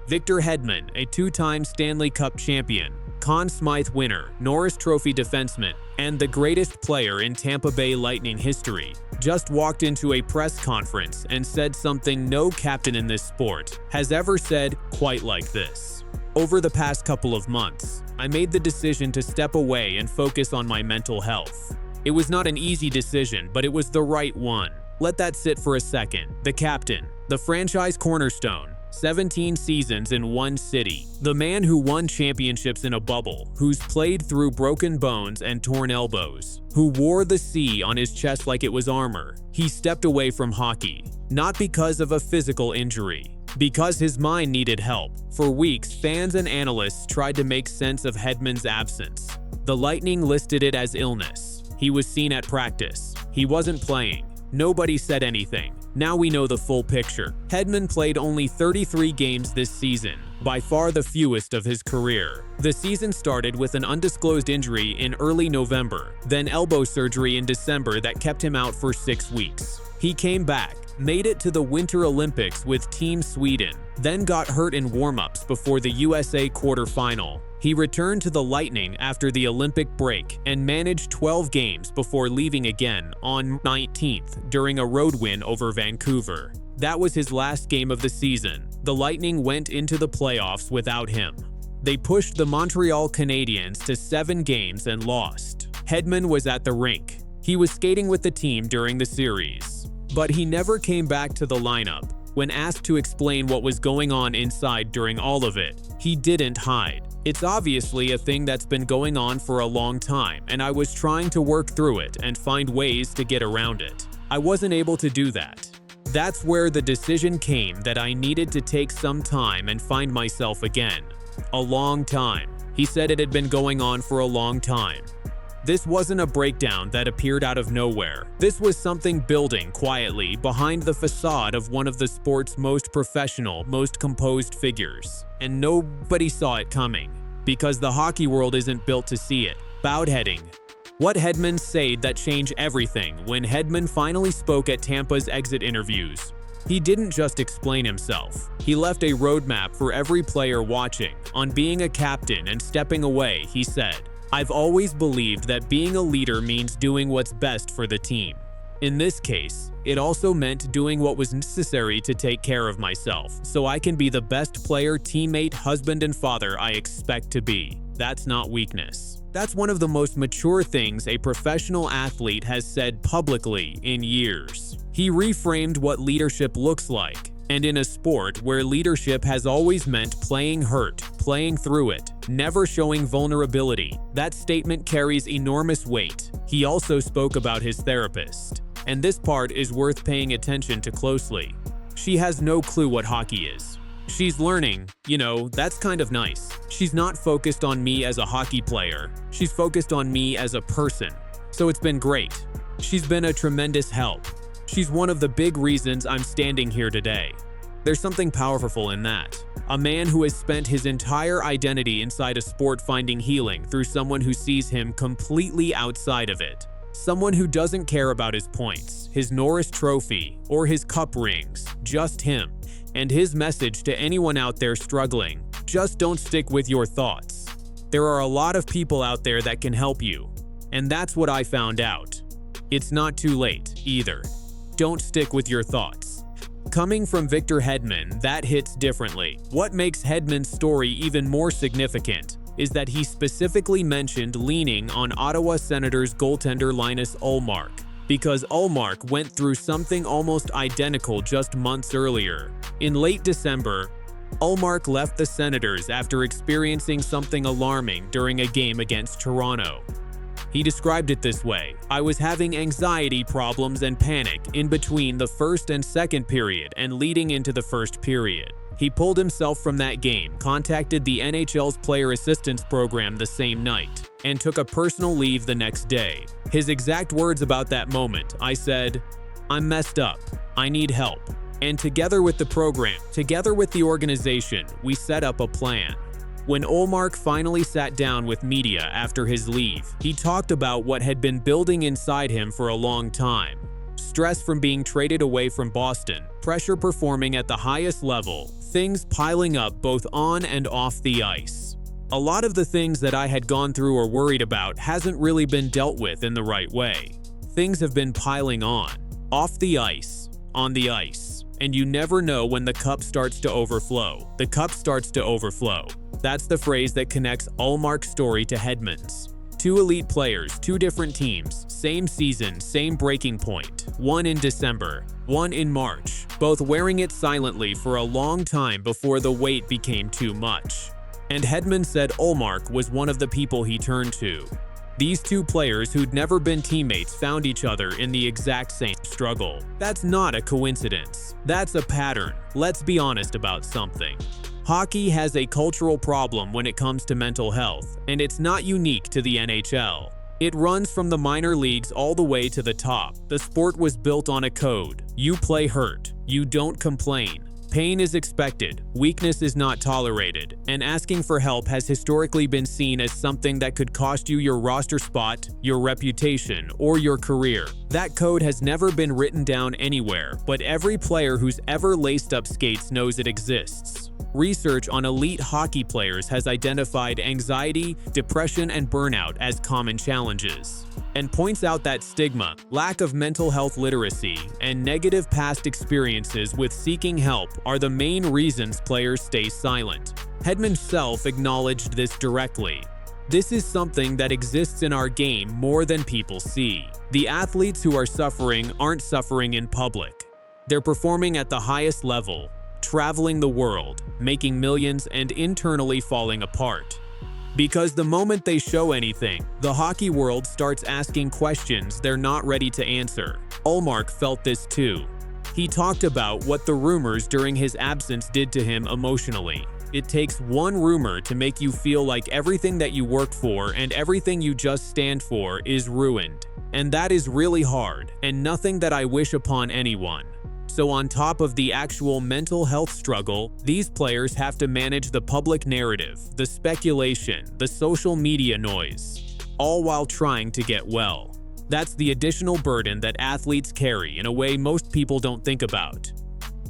Victor Hedman, a two-time Stanley Cup champion, Conn Smythe winner, Norris Trophy defenseman, and the greatest player in Tampa Bay Lightning history, just walked into a press conference and said something no captain in this sport has ever said quite like this. Over the past couple of months, I made the decision to step away and focus on my mental health. It was not an easy decision, but it was the right one. Let that sit for a second. The captain, the franchise cornerstone, 17 seasons in one city, the man who won championships in a bubble, who's played through broken bones and torn elbows, who wore the C on his chest like it was armor. He stepped away from hockey, not because of a physical injury, because his mind needed help. For weeks, fans and analysts tried to make sense of Hedman's absence. The Lightning listed it as illness. He was seen at practice. He wasn't playing. Nobody said anything. Now we know the full picture. Hedman played only 33 games this season, by far the fewest of his career. The season started with an undisclosed injury in early November, then elbow surgery in December that kept him out for 6 weeks. He came back, made it to the Winter Olympics with Team Sweden, then got hurt in warm-ups before the USA quarterfinal. He returned to the Lightning after the Olympic break and managed 12 games before leaving again on 19th during a road win over Vancouver. That was his last game of the season. The Lightning went into the playoffs without him. They pushed the Montreal Canadiens to 7 games and lost. Hedman was at the rink. He was skating with the team during the series, but he never came back to the lineup. When asked to explain what was going on inside during all of it, he didn't hide. It's obviously a thing that's been going on for a long time, and I was trying to work through it and find ways to get around it. I wasn't able to do that. That's where the decision came that I needed to take some time and find myself again. A long time. He said it had been going on for a long time. This wasn't a breakdown that appeared out of nowhere. This was something building quietly behind the facade of one of the sport's most professional, most composed figures. And nobody saw it coming, because the hockey world isn't built to see it. Bowed heading. What Hedman said that changed everything when Hedman finally spoke at Tampa's exit interviews. He didn't just explain himself. He left a roadmap for every player watching. On being a captain and stepping away, he said, "I've always believed that being a leader means doing what's best for the team. In this case, it also meant doing what was necessary to take care of myself, so I can be the best player, teammate, husband, and father I expect to be. That's not weakness." That's one of the most mature things a professional athlete has said publicly in years. He reframed what leadership looks like. And in a sport where leadership has always meant playing hurt, playing through it, never showing vulnerability, that statement carries enormous weight. He also spoke about his therapist. And this part is worth paying attention to closely. She has no clue what hockey is. She's learning, that's kind of nice. She's not focused on me as a hockey player. She's focused on me as a person. So it's been great. She's been a tremendous help. She's one of the big reasons I'm standing here today. There's something powerful in that. A man who has spent his entire identity inside a sport finding healing through someone who sees him completely outside of it. Someone who doesn't care about his points, his Norris Trophy, or his cup rings, just him. And his message to anyone out there struggling, just don't stick with your thoughts. There are a lot of people out there that can help you. And that's what I found out. It's not too late, either. Don't stick with your thoughts. Coming from Victor Hedman, that hits differently. What makes Hedman's story even more significant is that he specifically mentioned leaning on Ottawa Senators goaltender Linus Ullmark, because Ullmark went through something almost identical just months earlier. In late December, Ullmark left the Senators after experiencing something alarming during a game against Toronto. He described it this way: "I was having anxiety problems and panic in between the first and second period and leading into the first period." He pulled himself from that game, contacted the NHL's player assistance program the same night, and took a personal leave the next day. His exact words about that moment: "I said, I'm messed up. I need help." And together with the program, together with the organization, we set up a plan. When Ullmark finally sat down with media after his leave, he talked about what had been building inside him for a long time. Stress from being traded away from Boston, pressure performing at the highest level, things piling up both on and off the ice. A lot of the things that I had gone through or worried about hasn't really been dealt with in the right way. Things have been piling on, off the ice, on the ice, and you never know when the cup starts to overflow. The cup starts to overflow. That's the phrase that connects Ullmark's story to Hedman's. Two elite players, two different teams, same season, same breaking point. One in December, one in March, both wearing it silently for a long time before the weight became too much. And Hedman said Ullmark was one of the people he turned to. These two players who'd never been teammates found each other in the exact same struggle. That's not a coincidence. That's a pattern. Let's be honest about something. Hockey has a cultural problem when it comes to mental health, and it's not unique to the NHL. It runs from the minor leagues all the way to the top. The sport was built on a code. You play hurt. You don't complain. Pain is expected, weakness is not tolerated, and asking for help has historically been seen as something that could cost you your roster spot, your reputation, or your career. That code has never been written down anywhere, but every player who's ever laced up skates knows it exists. Research on elite hockey players has identified anxiety, depression, and burnout as common challenges, and points out that stigma, lack of mental health literacy, and negative past experiences with seeking help are the main reasons players stay silent. Hedman himself acknowledged this directly. This is something that exists in our game more than people see. The athletes who are suffering aren't suffering in public. They're performing at the highest level, traveling the world, making millions, and internally falling apart. Because the moment they show anything, the hockey world starts asking questions they're not ready to answer. Ullmark felt this too. He talked about what the rumors during his absence did to him emotionally. It takes one rumor to make you feel like everything that you work for and everything you just stand for is ruined. And that is really hard, and nothing that I wish upon anyone. So on top of the actual mental health struggle, these players have to manage the public narrative, the speculation, the social media noise, all while trying to get well. That's the additional burden that athletes carry in a way most people don't think about.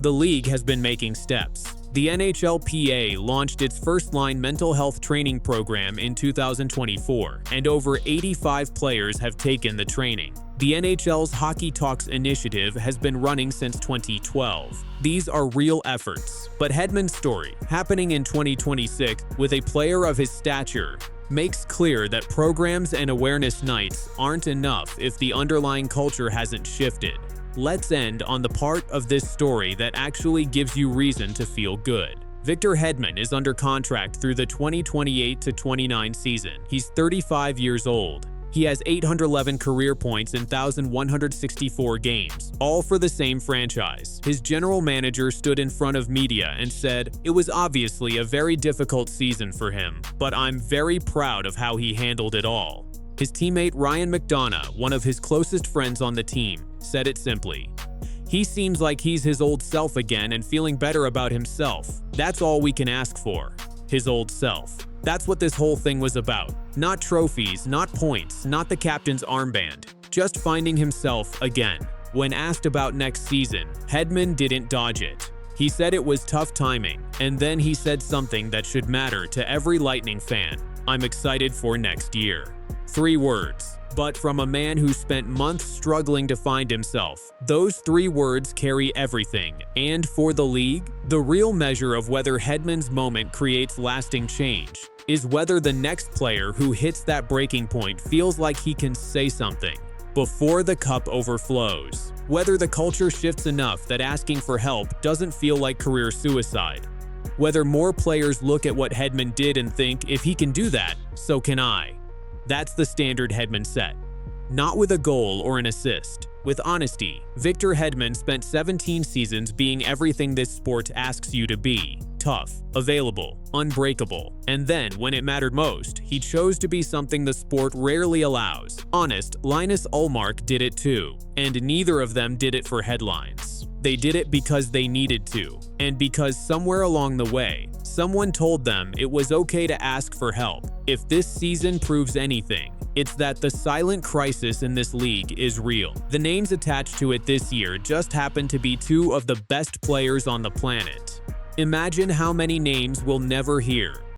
The league has been making steps. The NHLPA launched its first-line mental health training program in 2024, and over 85 players have taken the training. The NHL's Hockey Talks initiative has been running since 2012. These are real efforts, but Hedman's story, happening in 2026 with a player of his stature, makes clear that programs and awareness nights aren't enough if the underlying culture hasn't shifted. Let's end on the part of this story that actually gives you reason to feel good. Victor Hedman is under contract through the 2028-29 season. He's 35 years old. He has 811 career points in 1,164 games, all for the same franchise. His general manager stood in front of media and said, "It was obviously a very difficult season for him, but I'm very proud of how he handled it all." His teammate Ryan McDonough, one of his closest friends on the team, said it simply. "He seems like he's his old self again and feeling better about himself. That's all we can ask for. His old self." That's what this whole thing was about. Not trophies, not points, not the captain's armband. Just finding himself again. When asked about next season, Hedman didn't dodge it. He said it was tough timing, and then he said something that should matter to every Lightning fan. "I'm excited for next year." 3 words. But from a man who spent months struggling to find himself, those 3 words carry everything. And for the league, the real measure of whether Hedman's moment creates lasting change is whether the next player who hits that breaking point feels like he can say something before the cup overflows. Whether the culture shifts enough that asking for help doesn't feel like career suicide. Whether more players look at what Hedman did and think, if he can do that, so can I. That's the standard Hedman set. Not with a goal or an assist. With honesty, Victor Hedman spent 17 seasons being everything this sport asks you to be. Tough, available, unbreakable. And then, when it mattered most, he chose to be something the sport rarely allows. Honest, Linus Ullmark did it too. And neither of them did it for headlines. They did it because they needed to. And because somewhere along the way, someone told them it was okay to ask for help. If this season proves anything, It's that the silent crisis in this league is real. The names attached to it this year just happen to be two of the best players on the planet. Imagine how many names we'll never hear.